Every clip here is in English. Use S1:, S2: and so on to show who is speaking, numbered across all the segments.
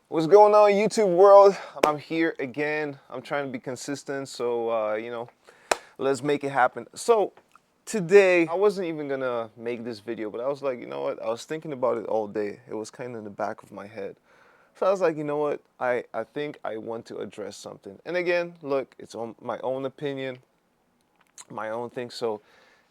S1: What's going on, YouTube world? I'm here again. I'm trying to be consistent, so let's make it happen. So today, I wasn't even gonna make this video, but I was like, you know what? I was thinking about it all day. It was kind of in the back of my head. So I was like, you know what? I think I want to address something. And again, look, it's on my own opinion, my own thing. So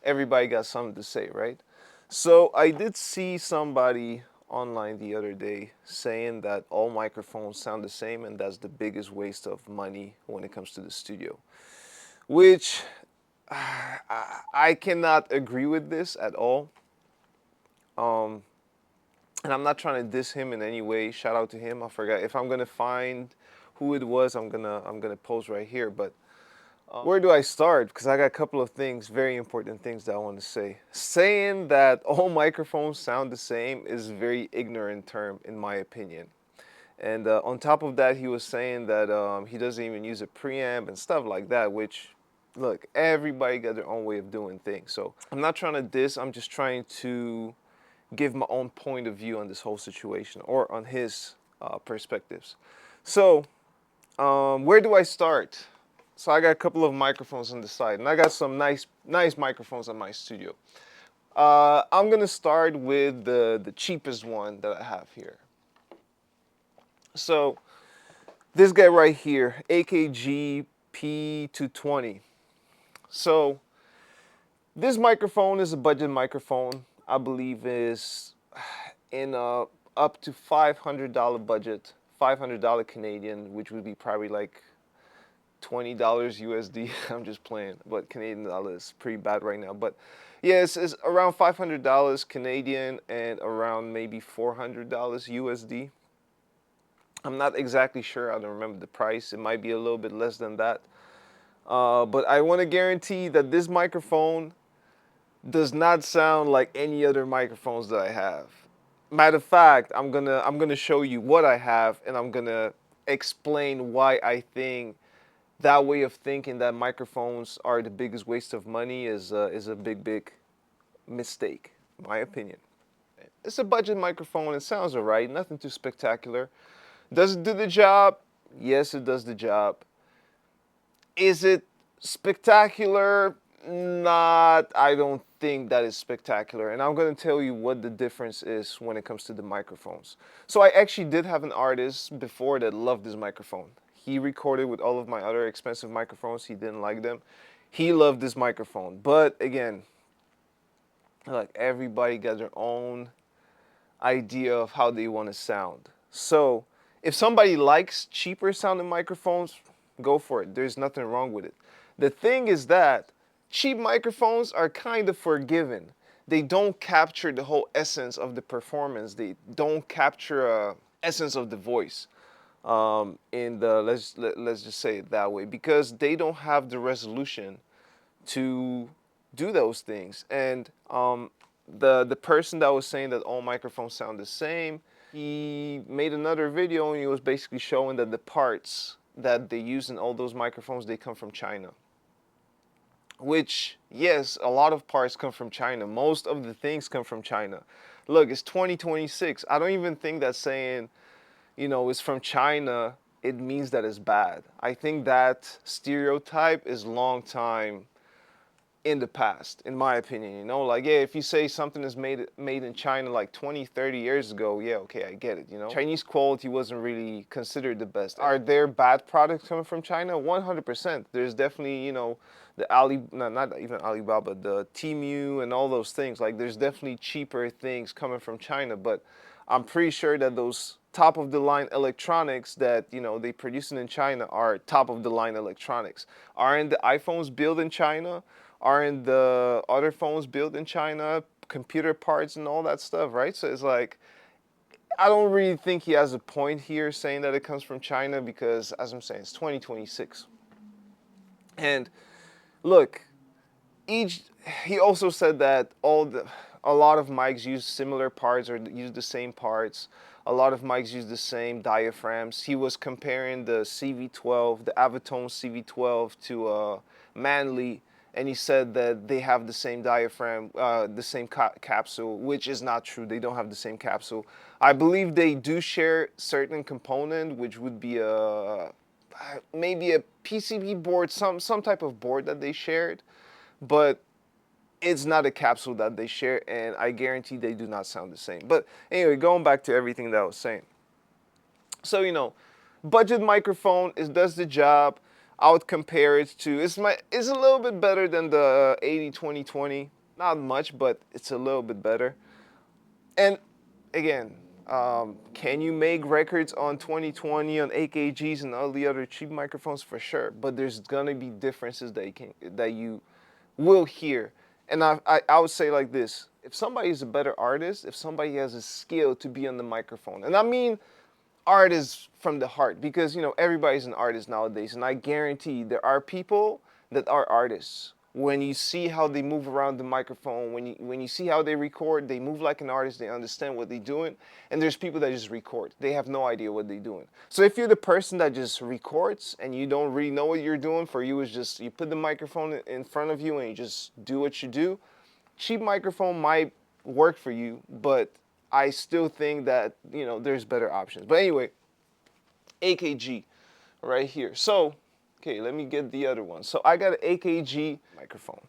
S1: everybody got something to say, right? So I did see somebody online the other day saying that all microphones sound the same and that's the biggest waste of money when it comes to the studio, which I cannot agree with this at all. Um, and I'm not trying to diss him in any way. Shout out to him. I forgot if I'm gonna find who it was. I'm gonna post right here. But where do I start? Because I got a couple of things, very important things that I want to say. Saying that all microphones sound the same is a very ignorant term, in my opinion. And on top of that, he was saying that he doesn't even use a preamp and stuff like that, which, look, everybody got their own way of doing things. So I'm not trying to diss, I'm just trying to give my own point of view on this whole situation or on his perspectives. So, where do I start? So I got a couple of microphones on the side, and I got some nice microphones in my studio. I'm gonna start with the cheapest one that I have here. So this guy right here, AKG P220. So this microphone is a budget microphone. I believe is in a up to $500 budget, $500 Canadian, which would be probably like $20 USD. I'm just playing, but Canadian dollar is pretty bad right now. But yeah, it's around $500 Canadian and around maybe $400 USD. I'm not exactly sure. I don't remember the price. It might be a little bit less than that. But I want to guarantee that this microphone does not sound like any other microphones that I have. Matter of fact, I'm gonna show you what I have, and I'm gonna explain why I think that way of thinking that microphones are the biggest waste of money is a big mistake, in my opinion. It's a budget microphone. It sounds alright. Nothing too spectacular. Does it do the job? Yes, it does the job. Is it spectacular? Not, I don't think that is spectacular. And I'm going to tell you what the difference is when it comes to the microphones. So I actually did have an artist before that loved this microphone. He recorded with all of my other expensive microphones. He didn't like them. He loved this microphone. But again, like everybody got their own idea of how they want to sound. So if somebody likes cheaper sounding microphones, go for it. There's nothing wrong with it. The thing is that cheap microphones are kind of forgiven. They don't capture the whole essence of the performance. They don't capture a essence of the voice. In the let's just say it that way, because they don't have the resolution to do those things. And the person that was saying that all microphones sound the same, he made another video and he was basically showing that the parts that they use in all those microphones, they come from China. Which, yes, a lot of parts come from China. Most of the things come from China. Look, it's 2026. I don't even think that saying, it's from China, it means that it's bad. I think that stereotype is long time in the past, in my opinion. Like, yeah, if you say something is made in China like 20, 30 years ago, yeah, okay, I get it. Chinese quality wasn't really considered the best. Are there bad products coming from China? 100%. There's definitely, the not even Alibaba, the Temu and all those things. Like, there's definitely cheaper things coming from China, but I'm pretty sure that those top of the line electronics that they producing in China are top of the line electronics. Aren't the iPhones built in China? Aren't the other phones built in China? Computer parts and all that stuff, right? So it's like, I don't really think he has a point here saying that it comes from China because, as I'm saying, it's 2026. And look, he also said that a lot of mics use similar parts or use the same parts. A lot of mics use the same diaphragms. He was comparing the CV12, the Avatone CV12 to Manley, and he said that they have the same diaphragm, the same capsule, which is not true. They don't have the same capsule. I believe they do share certain component, which would be maybe a PCB board, some type of board that they shared, but it's not a capsule that they share, and I guarantee they do not sound the same. But anyway, going back to everything that I was saying. So, budget microphone, it does the job. I would compare it to, it's a little bit better than the 80-20-20. Not much, but it's a little bit better. And again, can you make records on 2020, on AKGs and all the other cheap microphones? For sure, but there's gonna be differences that you will hear. And I would say like this: if somebody is a better artist, if somebody has a skill to be on the microphone, and I mean artists from the heart, because everybody's an artist nowadays, and I guarantee there are people that are artists. When you see how they move around the microphone, when you see how they record, they move like an artist, they understand what they're doing. And there's people that just record. They have no idea what they're doing. So if you're the person that just records and you don't really know what you're doing, for you is just you put the microphone in front of you and you just do what you do, cheap microphone might work for you, but I still think that there's better options. But anyway, AKG right here. So okay, let me get the other one. So I got an AKG microphone.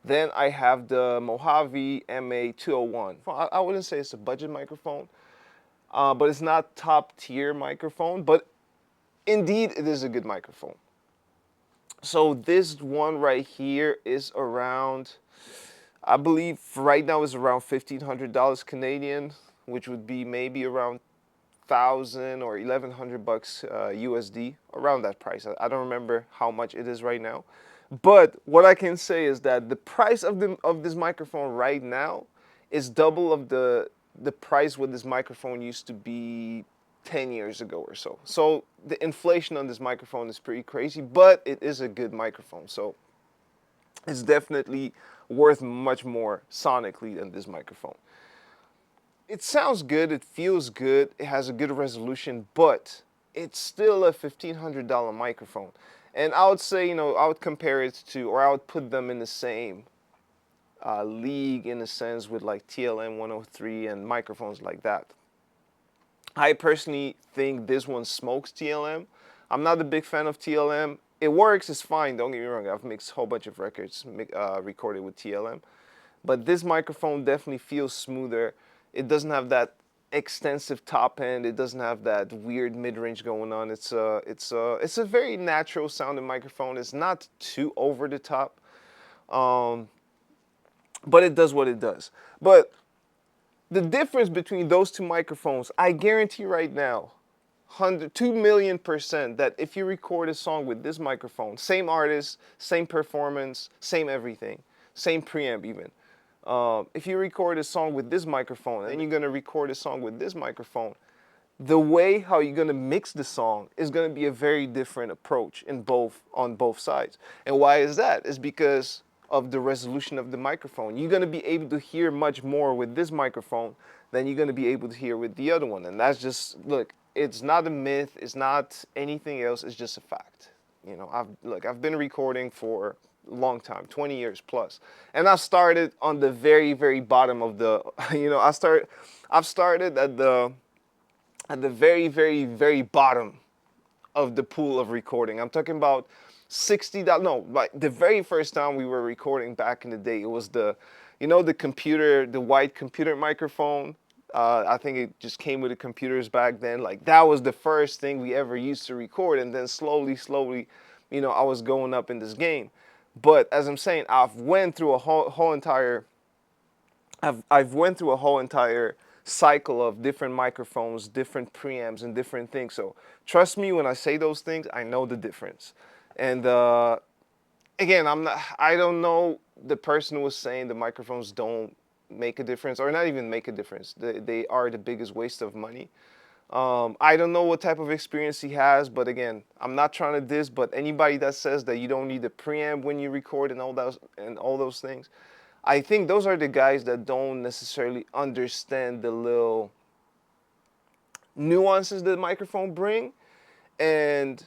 S1: Then I have the Mojave MA-201. I wouldn't say it's a budget microphone, but it's not top tier microphone, but indeed it is a good microphone. So this one right here is around, I believe right now is around $1,500 Canadian, which would be maybe around 1,000 or 1,100 bucks USD, around that price. I don't remember how much it is right now, but what I can say is that the price of this microphone right now is double of the price what this microphone used to be 10 years ago or so. So the inflation on this microphone is pretty crazy, but it is a good microphone. So it's definitely worth much more sonically than this microphone. It sounds good, it feels good, it has a good resolution, but it's still a $1,500 microphone. And I would say, I would compare it to, or I would put them in the same league in a sense with like TLM 103 and microphones like that. I personally think this one smokes TLM. I'm not a big fan of TLM. It works, it's fine, don't get me wrong. I've mixed a whole bunch of records recorded with TLM. But this microphone definitely feels smoother. It doesn't have that extensive top end. It doesn't have that weird mid-range going on. It's a very natural sounding microphone. It's not too over the top, but it does what it does. But the difference between those two microphones, I guarantee right now, 2,000,000% that if you record a song with this microphone, same artist, same performance, same everything, same preamp even. If you record a song with this microphone and you're gonna record a song with this microphone, the way how you're gonna mix the song is gonna be a very different approach on both sides. And why is that? It's because of the resolution of the microphone. You're gonna be able to hear much more with this microphone than you're gonna be able to hear with the other one. And that's just, look, it's not a myth, it's not anything else, it's just a fact. I've been recording for long time, 20 years plus. And I started on the very, very bottom of the, I've started at the very, very, very bottom of the pool of recording. I'm talking about $60, no, like the very first time we were recording back in the day, it was the computer, the white computer microphone. I think it just came with the computers back then. Like that was the first thing we ever used to record. And then slowly, I was going up in this game. But as I'm saying, I've went through a whole entire cycle of different microphones, different preamps, and different things. So trust me when I say those things, I know the difference. And again, I don't know, the person who was saying the microphones don't make a difference, or not even make a difference. They are the biggest waste of money. I don't know what type of experience he has, but again, I'm not trying to diss, but anybody that says that you don't need a preamp when you record and all those things, I think those are the guys that don't necessarily understand the little nuances that the microphone bring, and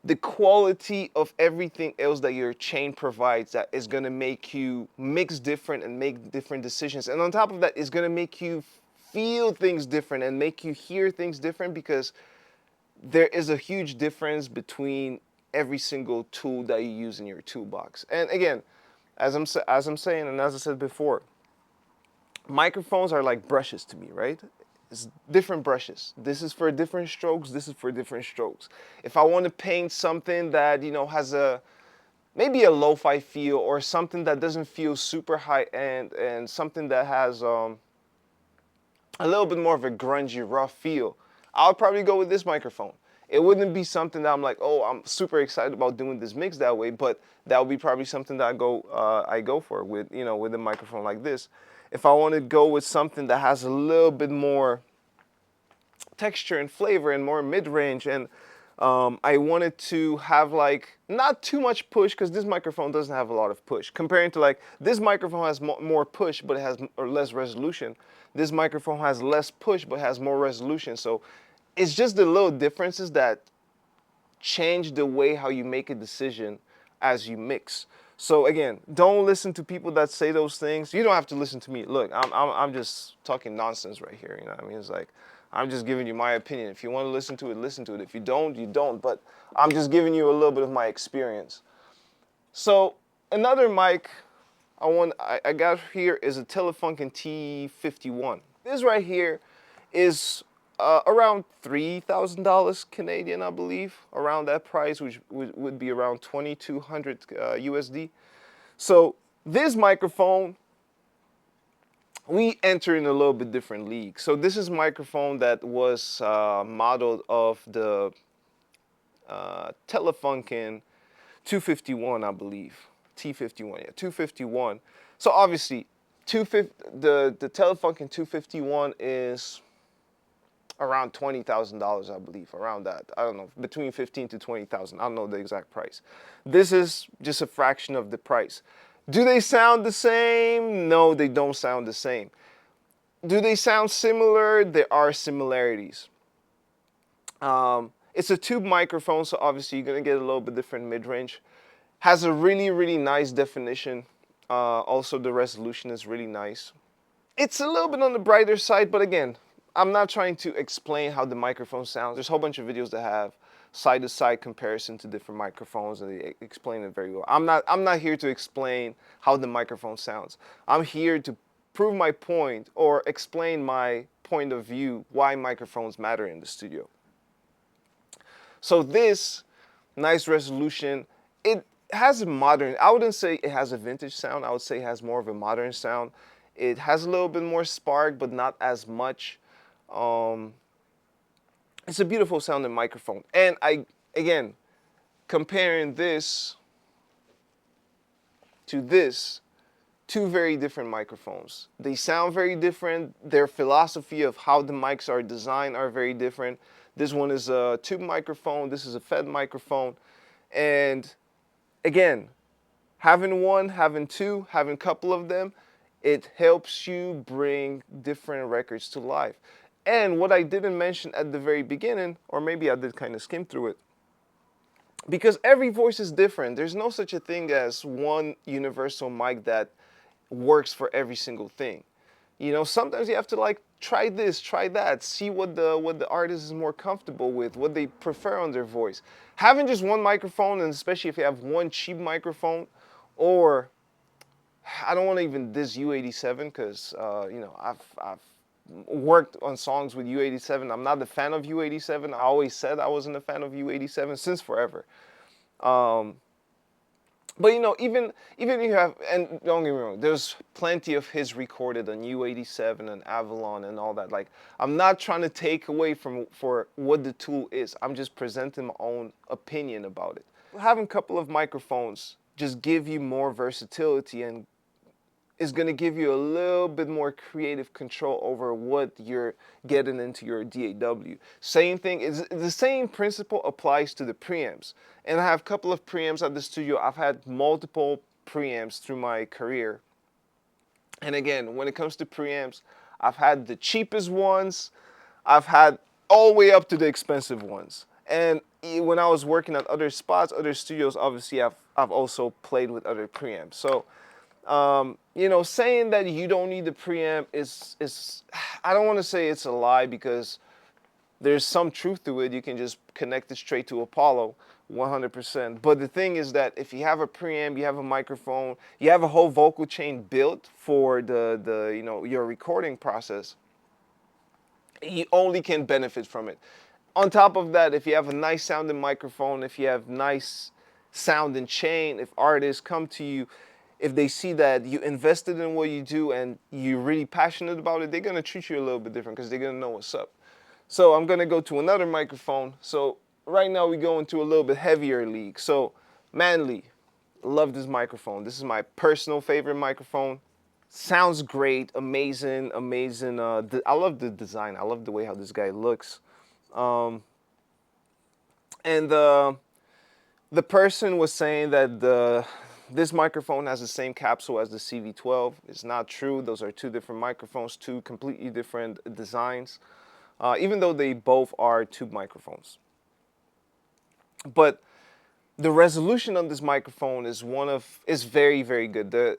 S1: the quality of everything else that your chain provides that is going to make you mix different and make different decisions. And on top of that, it's going to make you feel things different and make you hear things different, because there is a huge difference between every single tool that you use in your toolbox. And again, as I'm saying, and as I said before, microphones are like brushes to me, right? It's different brushes. This is for different strokes. This is for different strokes. If I want to paint something that, you know, has a maybe a lo-fi feel, or something that doesn't feel super high end, and something that has a little bit more of a grungy, rough feel, I'll probably go with this microphone. It wouldn't be something that I'm like, oh, I'm super excited about doing this mix that way, but that would be probably something that I go for with, you know, with a microphone like this. If I want to go with something that has a little bit more texture and flavor and more mid-range, and I wanted to have like not too much push, because this microphone doesn't have a lot of push comparing to like this microphone has more push but it has less resolution. This microphone has less push but has more resolution. So it's just the little differences that change the way how you make a decision as you mix. So again, don't listen to people that say those things. You don't have to listen to me. Look, I'm just talking nonsense right here. You know what I mean? It's like, I'm just giving you my opinion. If you want to listen to it, listen to it. If you don't, you don't. But I'm just giving you a little bit of my experience. So another mic I got here is a Telefunken T51. This right here is around $3,000 Canadian, I believe, around that price, which would be around 2,200 USD. So this microphone, we enter in a little bit different league. So this is a microphone that was modeled of the Telefunken 251, I believe. T51, yeah, 251. So obviously, the Telefunken 251 is around $20,000, I believe, around that. I don't know, between 15 to 20,000. I don't know the exact price. This is just a fraction of the price. Do they sound the same? No, they don't sound the same. Do they sound similar? There are similarities. It's a tube microphone, so obviously you're gonna get a little bit different mid-range. Has a really, really nice definition. Also, the resolution is really nice. It's a little bit on the brighter side, but again, I'm not trying to explain how the microphone sounds. There's a whole bunch of videos that have side-to-side comparison to different microphones, and they explain it very well. I'm not here to explain how the microphone sounds. I'm here to prove my point or explain my point of view why microphones matter in the studio. So this nice resolution, it has a modern, I wouldn't say it has a vintage sound. I would say it has more of a modern sound. It has a little bit more spark, but not as much. It's a beautiful sounding microphone. And again, comparing this to this, two very different microphones. They sound very different. Their philosophy of how the mics are designed are very different. This one is a tube microphone. This is a fed microphone. And again, having one, having two, having a couple of them, it helps you bring different records to life. And what I didn't mention at the very beginning, or maybe I did kind of skim through it, because every voice is different. There's no such a thing as one universal mic that works for every single thing. You know, sometimes you have to like try this, try that, see what the artist is more comfortable with, what they prefer on their voice. Having just one microphone, and especially if you have one cheap microphone, or I don't want to even diss U87 because you know, I've worked on songs with U87. I'm not a fan of U87. I always said I wasn't a fan of U87 since forever. But you know, even if you have, and don't get me wrong, there's plenty of his recorded on U87 and Avalon and all that. Like, I'm not trying to take away for what the tool is. I'm just presenting my own opinion about it. Having a couple of microphones just give you more versatility and is going to give you a little bit more creative control over what you're getting into your DAW. Same thing, is the same principle applies to the preamps. And I have a couple of preamps at the studio. I've had multiple preamps through my career. And again, when it comes to preamps, I've had the cheapest ones. I've had all the way up to the expensive ones. And when I was working at other spots, other studios, obviously I've also played with other preamps. So you know, saying that you don't need the preamp is I don't want to say it's a lie, because there's some truth to it. You can just connect it straight to Apollo 100%. But the thing is that if you have a preamp, you have a microphone, you have a whole vocal chain built for the you know, your recording process, you only can benefit from it. On top of that, if you have a nice sounding microphone, if you have nice sounding chain, if artists come to you, if they see that you invested in what you do and you're really passionate about it, they're gonna treat you a little bit different, because they're gonna know what's up. So I'm gonna go to another microphone. So right now we go into a little bit heavier league. So Manley, love this microphone. This is my personal favorite microphone. Sounds great, amazing, amazing. I love the design. I love the way how this guy looks. And the person was saying that this microphone has the same capsule as the CV12. It's not true. Those are two different microphones, two completely different designs, even though they both are tube microphones. But the resolution on this microphone is very, very good.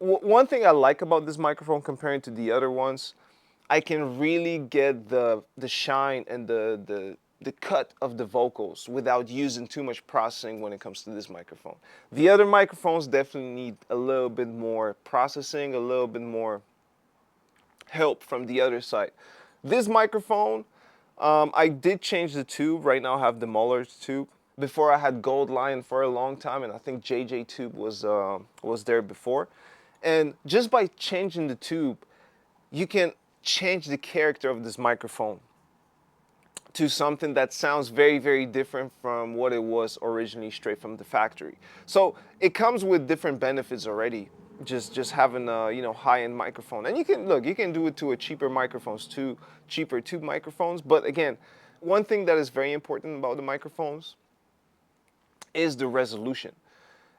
S1: One thing I like about this microphone comparing to the other ones, I can really get the shine and the cut of the vocals without using too much processing when it comes to this microphone. The other microphones definitely need a little bit more processing, a little bit more help from the other side. This microphone, I did change the tube. Right now I have the Muller tube. Before I had Gold Lion for a long time, and I think JJ tube was there before. And just by changing the tube, you can change the character of this microphone to something that sounds very, very different from what it was originally straight from the factory. So it comes with different benefits already, just having a, you know, high-end microphone. And you can do it to a cheaper microphones too, cheaper tube microphones. But again, one thing that is very important about the microphones is the resolution.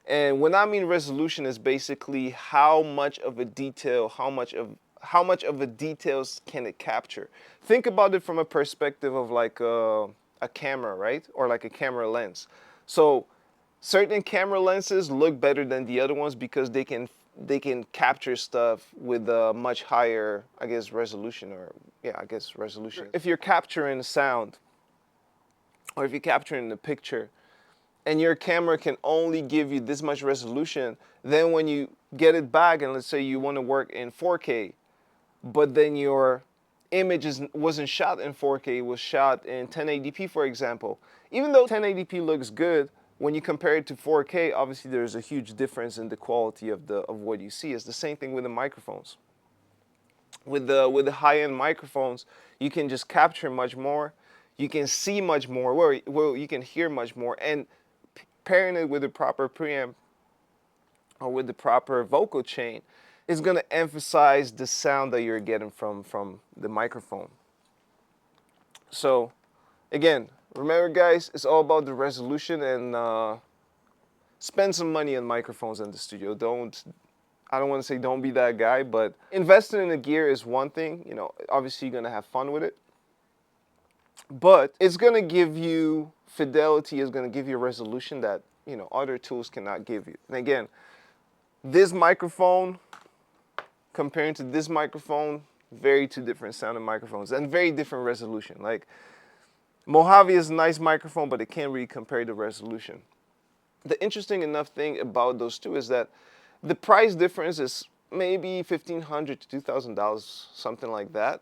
S1: And when I mean resolution, is basically how much of a detail, how much of a details can it capture. Think about it from a perspective of like a camera, right? Or like a camera lens. So certain camera lenses look better than the other ones because they can capture stuff with a much higher, I guess, resolution, or yeah, I guess resolution. If you're capturing sound, or if you're capturing the picture, and your camera can only give you this much resolution, then when you get it back, and let's say you want to work in 4K, but then your image wasn't shot in 4K, it was shot in 1080p, for example. Even though 1080p looks good, when you compare it to 4K, obviously there's a huge difference in the quality of what you see. It's the same thing with the microphones. With the high-end microphones, you can just capture much more, you can see much more, well, you can hear much more, and pairing it with the proper preamp or with the proper vocal chain is going to emphasize the sound that you're getting from the microphone. So again, remember guys, it's all about the resolution, and spend some money on microphones in the studio. I don't want to say don't be that guy, but investing in the gear is one thing. You know, obviously you're going to have fun with it, but it's going to give you fidelity, is going to give you a resolution that, you know, other tools cannot give you. And again, this microphone comparing to this microphone, very two different sounding microphones and very different resolution. Like Mojave is a nice microphone, but it can't really compare the resolution. The interesting enough thing about those two is that the price difference is maybe $1,500 to $2,000, something like that.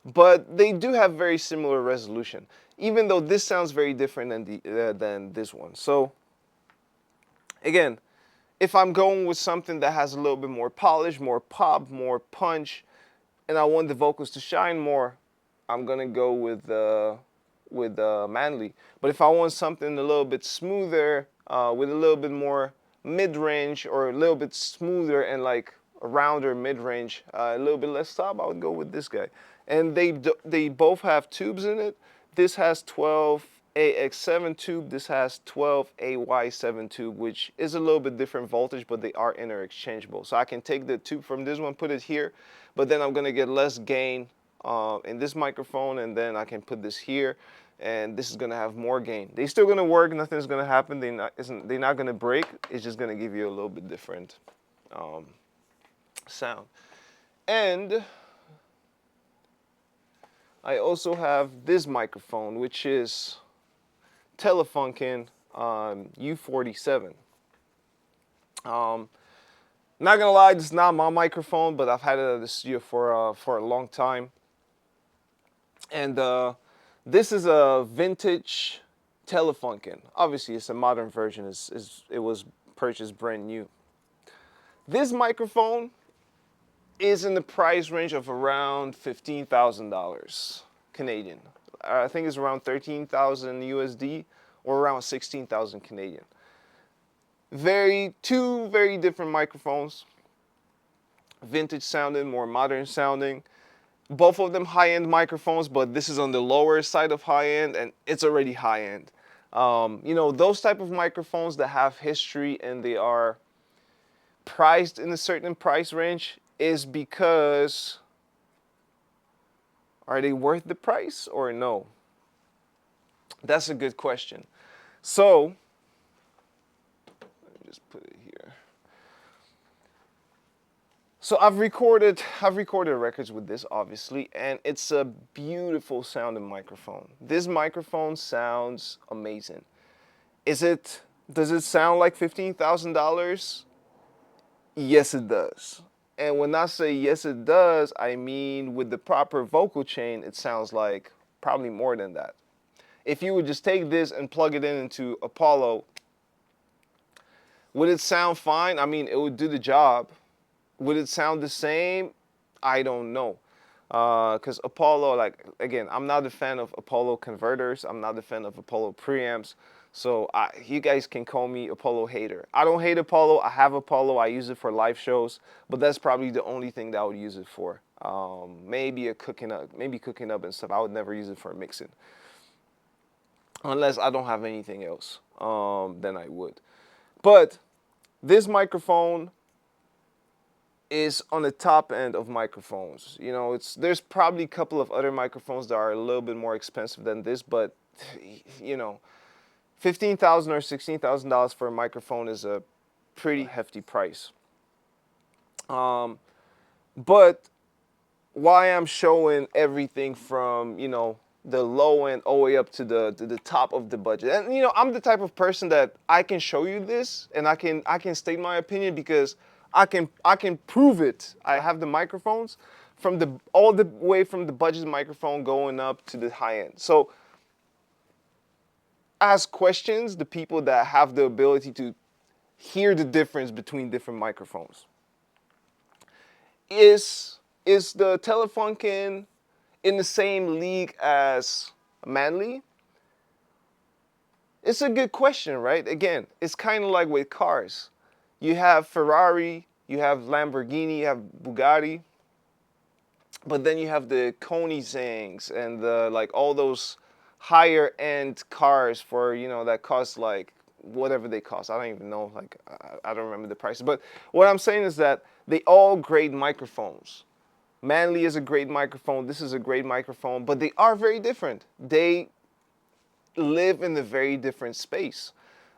S1: But they do have very similar resolution, even though this sounds very different than this one. So again, if I'm going with something that has a little bit more polish, more pop, more punch, and I want the vocals to shine more, I'm gonna go with Manley. But if I want something a little bit smoother, with a little bit more mid-range, or a little bit smoother and like a rounder mid-range, a little bit less stop, I would go with this guy. And they both have tubes in it. This has 12AX7 tube. This has 12AY7 tube, which is a little bit different voltage, but they are interchangeable. So I can take the tube from this one, put it here, but then I'm gonna get less gain in this microphone, and then I can put this here, and this is gonna have more gain. They're still gonna work. Nothing's gonna happen. They're not gonna break. It's just gonna give you a little bit different sound. And I also have this microphone, which is Telefunken U47. Not gonna lie, this is not my microphone, but I've had it at the studio for a long time. And this is a vintage Telefunken. Obviously, it's a modern version. It was purchased brand new. This microphone is in the price range of around $15,000 Canadian. I think it's around 13,000 USD or around 16,000 Canadian. Two very different microphones. Vintage sounding, more modern sounding. Both of them high-end microphones, but this is on the lower side of high-end, and it's already high-end. You know, those type of microphones that have history and they are priced in a certain price range is because, are they worth the price or no? That's a good question. So, let me just put it here. So I've recorded records with this, obviously, and it's a beautiful sounding microphone. This microphone sounds amazing. Does it sound like $15,000? Yes, it does. And when I say yes, it does, I mean with the proper vocal chain, it sounds like probably more than that. If you would just take this and plug it into Apollo, would it sound fine? I mean, it would do the job. Would it sound the same? I don't know. Because Apollo, like, again, I'm not a fan of Apollo converters. I'm not a fan of Apollo preamps. So you guys can call me Apollo hater. I don't hate Apollo. I have Apollo. I use it for live shows. But that's probably the only thing that I would use it for. Maybe cooking up and stuff. I would never use it for mixing. Unless I don't have anything else, then I would. But this microphone is on the top end of microphones. You know, there's probably a couple of other microphones that are a little bit more expensive than this, but you know, $15,000 or $16,000 for a microphone is a pretty hefty price. But why I'm showing everything from, you know, the low end all the way up to the top of the budget. And you know, I'm the type of person that I can show you this and I can state my opinion because I can prove it. I have the microphones from all the way from the budget microphone going up to the high end. So ask questions the people that have the ability to hear the difference between different microphones. Is the Telefunken in the same league as Manley? It's a good question, right? Again, it's kind of like with cars. You have Ferrari, you have Lamborghini, you have Bugatti, but then you have the Koenigseggs and like all those higher end cars for, you know, that cost like whatever they cost. I don't even know, like I don't remember the prices. But what I'm saying is that they all great microphones. Manley is a great microphone. This is a great microphone, but they are very different. They live in a very different space.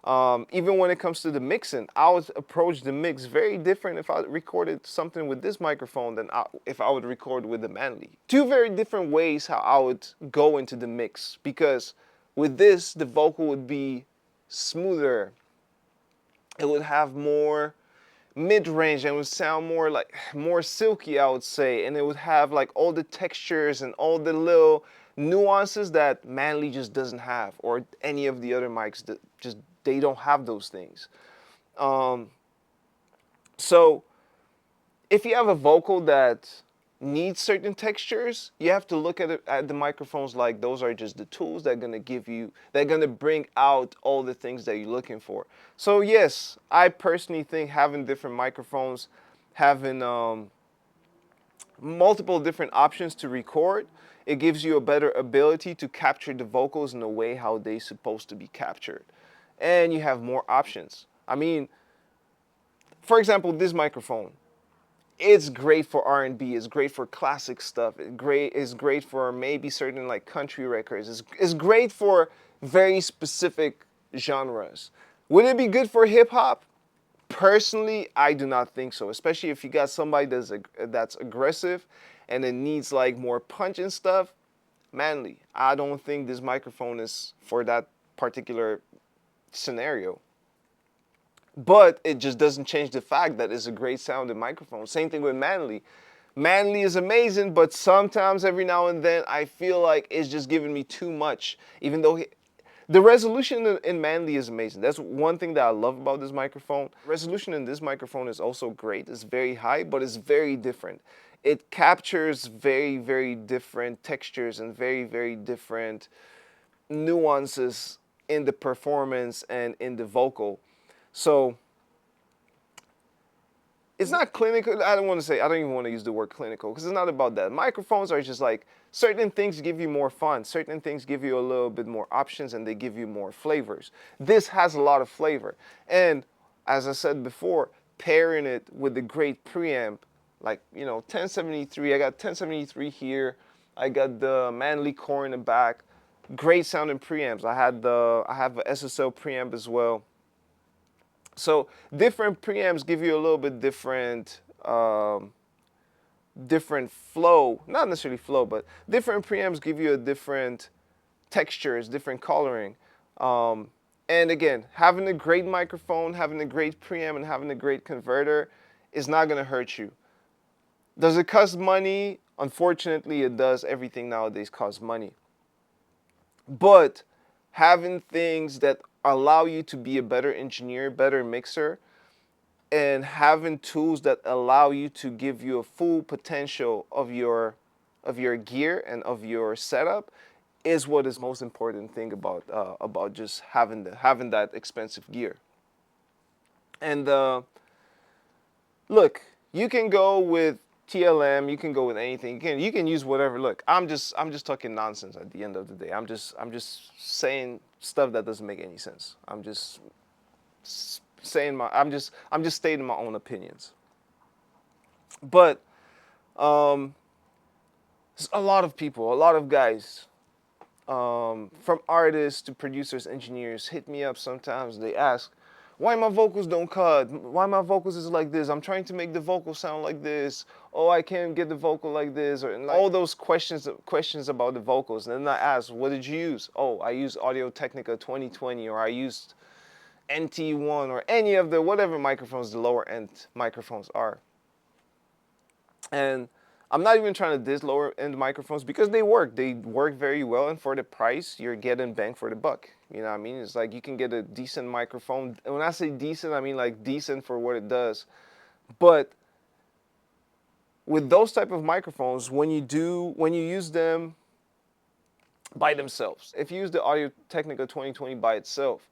S1: Even when it comes to the mixing, I would approach the mix very different if I recorded something with this microphone than if I would record with the Manley. Two very different ways how I would go into the mix, because with this, the vocal would be smoother. It would have more mid-range and would sound more silky, I would say, and it would have like all the textures and all the little nuances that Manley just doesn't have, or any of the other mics that they don't have those things. So if you have a vocal that needs certain textures, you have to look at the microphones like those are just the tools that are gonna bring out all the things that you're looking for. So yes, I personally think having different microphones, having multiple different options to record, it gives you a better ability to capture the vocals in the way how they're supposed to be captured. And you have more options. I mean, for example, this microphone. It's great for R&B. It's great for classic stuff. It's great for maybe certain like country records. It's great for very specific genres. Would it be good for hip hop? Personally, I do not think so. Especially if you got somebody that's aggressive and it needs like more punch and stuff. Manley, I don't think this microphone is for that particular scenario. But it just doesn't change the fact that it's a great sounding microphone. Same thing with Manley. Manley is amazing, but sometimes every now and then I feel like it's just giving me too much. Even though the resolution in Manley is amazing. That's one thing that I love about this microphone. Resolution in this microphone is also great. It's very high, but it's very different. It captures very, very different textures and very, very different nuances in the performance and in the vocal. So it's not clinical. I don't even want to use the word clinical because it's not about that. Microphones are just like certain things give you more fun. Certain things give you a little bit more options and they give you more flavors. This has a lot of flavor. And as I said before, pairing it with the great preamp, like, 1073. I got 1073 here. I got the Manley core in the back. Great sounding preamps. I have a SSL preamp as well. So different preamps give you a little bit different different flow, not necessarily flow, but different preamps give you a different textures, different coloring. And again, having a great microphone, having a great preamp, and having a great converter is not going to hurt you. Does it cost money? Unfortunately, it does. Everything nowadays costs money. But having things that allow you to be a better engineer, better mixer, and having tools that allow you to give you a full potential of your gear and of your setup is what is most important thing about just having that expensive gear. And look, you can go with TLM, you can go with anything. You can use whatever. Look, I'm just talking nonsense at the end of the day. I'm just saying stuff that doesn't make any sense. I'm just stating my own opinions. But a lot of people, a lot of guys, from artists to producers, engineers, hit me up sometimes. They ask, why my vocals don't cut? Why my vocals is like this? I'm trying to make the vocal sound like this. Oh, I can't get the vocal like this. Or like, all those questions about the vocals. And then I ask, what did you use? Oh, I used Audio-Technica 2020, or I used NT1, or any of the whatever microphones the lower end microphones are. And I'm not even trying to diss lower end microphones because they work. They work very well, and for the price, you're getting bang for the buck. You know what I mean? It's like you can get a decent microphone. And when I say decent, I mean like decent for what it does. But with those type of microphones, when you use them by themselves, if you use the Audio-Technica 2020 by itself,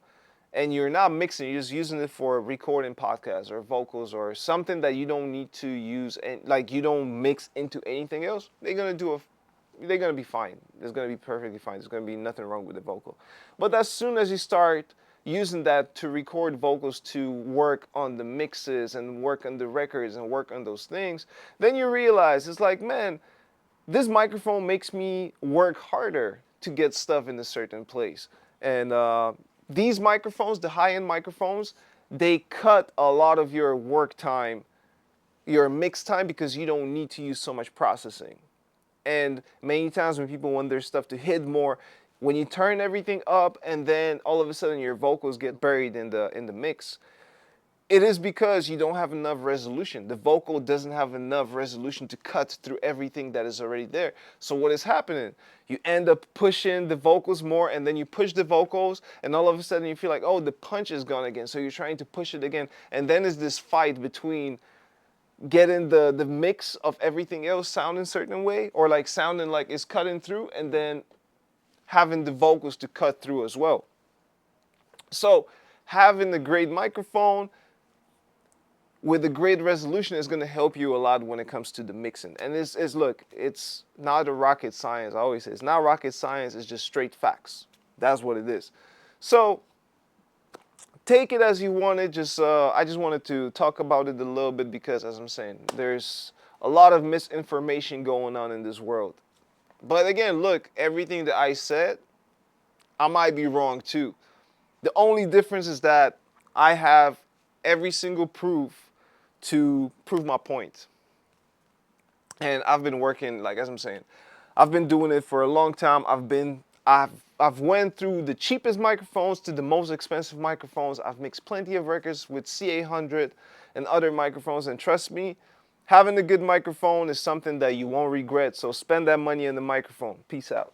S1: and you're not mixing, you're just using it for recording podcasts or vocals or something that you don't need to use, and like you don't mix into anything else, they're gonna be fine. It's gonna be perfectly fine. There's gonna be nothing wrong with the vocal. But as soon as you start using that to record vocals, to work on the mixes and work on the records and work on those things, then you realize it's like, man, this microphone makes me work harder to get stuff in a certain place. And these microphones, the high-end microphones, they cut a lot of your work time, your mix time, because you don't need to use so much processing. And many times when people want their stuff to hit more, when you turn everything up and then all of a sudden your vocals get buried in the mix, it is because you don't have enough resolution. The vocal doesn't have enough resolution to cut through everything that is already there. So what is happening? You end up pushing the vocals more, and then you push the vocals, and all of a sudden you feel like, oh, the punch is gone again. So you're trying to push it again. And then it's this fight between getting the mix of everything else sounding a certain way, or like sounding like it's cutting through, and then having the vocals to cut through as well. So having a great microphone with a great resolution is going to help you a lot when it comes to the mixing. And look, it's not a rocket science. I always say it's not rocket science. It's just straight facts. That's what it is. So take it as you want it. Just I just wanted to talk about it a little bit because, as I'm saying, there's a lot of misinformation going on in this world. But again, look, everything that I said, I might be wrong too. The only difference is that I have every single proof to prove my point. And I've been working, like as I'm saying, I've been doing it for a long time. I've went through the cheapest microphones to the most expensive microphones. I've mixed plenty of records with C800 and other microphones, and trust me, having a good microphone is something that you won't regret. So spend that money on the microphone. Peace out.